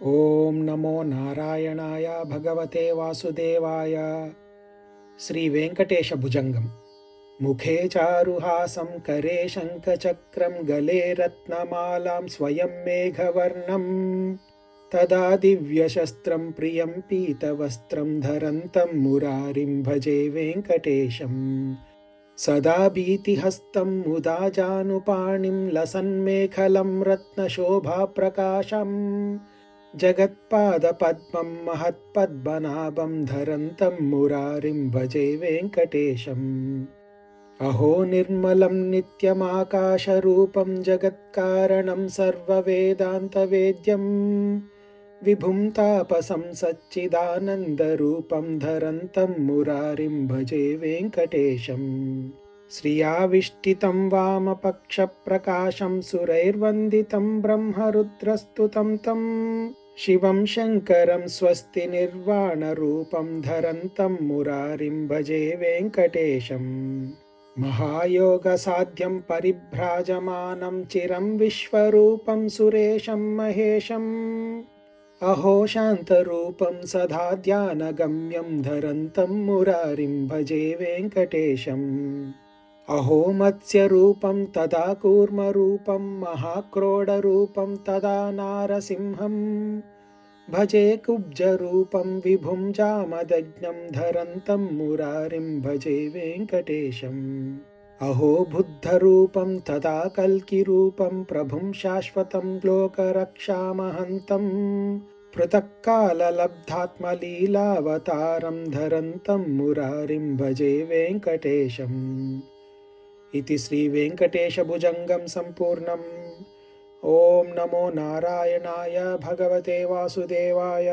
ಓಂ ನಮೋ ನಾರಾಯಣಾಯ ಭಗವತೆ ವಾಸುದೇವಾಯ. ಶ್ರೀ ವೆಂಕಟೇಶ ಭುಜಂಗಂ. ಮುಖೇ ಚಾರುಹಾಸಂ ಕರೆ ಶಂಖಚಕ್ರಂ ಗಲೆ ರತ್ನಮಾಲಾಂ ಸ್ವಯಂ ಮೇಘವರ್ಣಂ ತದಾ ದಿವ್ಯಶಸ್ತ್ರಂ ಪ್ರಿಯಂ ಪೀತವಸ್ತ್ರಂ ಧರಂತಂ ಮುರಾರಿಂ ಭಜೆ ವೆಂಕಟೇಶಂ. ಸದಾ ಭೀತಿಹಸ್तं ಮುದಾ ಜಾನುಪಾಣಿಂ ಲಸನ್ಮೇಖಲಂ ರತ್ನಶೋಭಾಪ್ರಕಾಶಂ ಜಗತ್ಪಾದಪದ್ಮಂ ಮಹತ್ಪದ್ಮನಾಭಂ ಧರಂತಂ ಮುರಾರಿಂ ಭಜೆ ವೆಂಕಟೇಶಂ. ಅಹೋ ನಿರ್ಮಲಂ ನಿತ್ಯಮಾಕಾಶರೂಪಂ ಜಗತ್ಕಾರಣಂ ಸರ್ವವೇದಾಂತವೇದ್ಯಂ ವಿಭುಂ ತಾಪಸಂ ಸಚ್ಚಿದಾನಂದರೂಪಂ ಧರಂತಂ ಮುರಾರಿಂ ಭಜೆ ವೆಂಕಟೇಶಂ. ಶ್ರಿಯಾವಿಷ್ಟಿತಂ ವಾಮಪಕ್ಷಪ್ರಕಾಶಂ ಸುರೈರ್ವಂದಿತಂ ಬ್ರಹ್ಮರುದ್ರಸ್ತುತಂ ತಂ ಶಿವಂ ಶಂಕರಂ ಸ್ವಸ್ತಿ ನಿರ್ವಾಣರೂಪಂ ಧರಂತಂ ಮುರಾರಿಂ ಭಜೆ ವೆಂಕಟೇಶಂ. ಮಹಾಯೋಗಸಾಧ್ಯಂ ಪರಿಭ್ರಾಜಮಾನಂ ಚಿರಂ ವಿಶ್ವರೂಪಂ ಸುರೇಶಂ ಮಹೇಶಂ ಅಹೋ ಶಾಂತರೂಪಂ ಸದಾ ಧ್ಯಾನಗಮ್ಯಂ ಧರಂತಂ ಮುರಾರಿಂ ಭಜೆ ವೆಂಕಟೇಶಂ. ಅಹೋ ಮತ್ಸ್ಯರೂಪಂ ತದಾ ಕೂರ್ಮರೂಪಂ ಮಹಾಕ್ರೋಡರೂಪಂ ತದಾ ನಾರಸಿಂಹಂ ಭಜೆ ಕುಬ್ಜರೂಪಂ ವಿಭುಂ ಜಾಮದಗ್ನಂ ಧರಂತಂ ಮುರಾರಿಂ ಭಜೆ ವೆಂಕಟೇಶಂ. ಅಹೋ ಬುದ್ಧರೂಪಂ ತದಾ ಕಲ್ಕಿರೂಪಂ ಪ್ರಭುಂ ಶಾಶ್ವತಂ ಲೋಕರಕ್ಷಾಮಹಂತಂ ಪೃಥಕ್ಕಾಲಲಬ್ಧಾತ್ಮಲೀಲಾವತಾರಂ ಧರಂತಂ ಮುರಾರಿಂ ಭಜೆ ವೆಂಕಟೇಶಂ. ಇತಿ ಶ್ರೀ ವೆಂಕಟೇಶ ಭುಜಂಗಂ ಸಂಪೂರ್ಣಂ. ಓಂ ನಮೋ ನಾರಾಯಣಾಯ ಭಗವತೆ ವಾಸುದೇವಾಯ.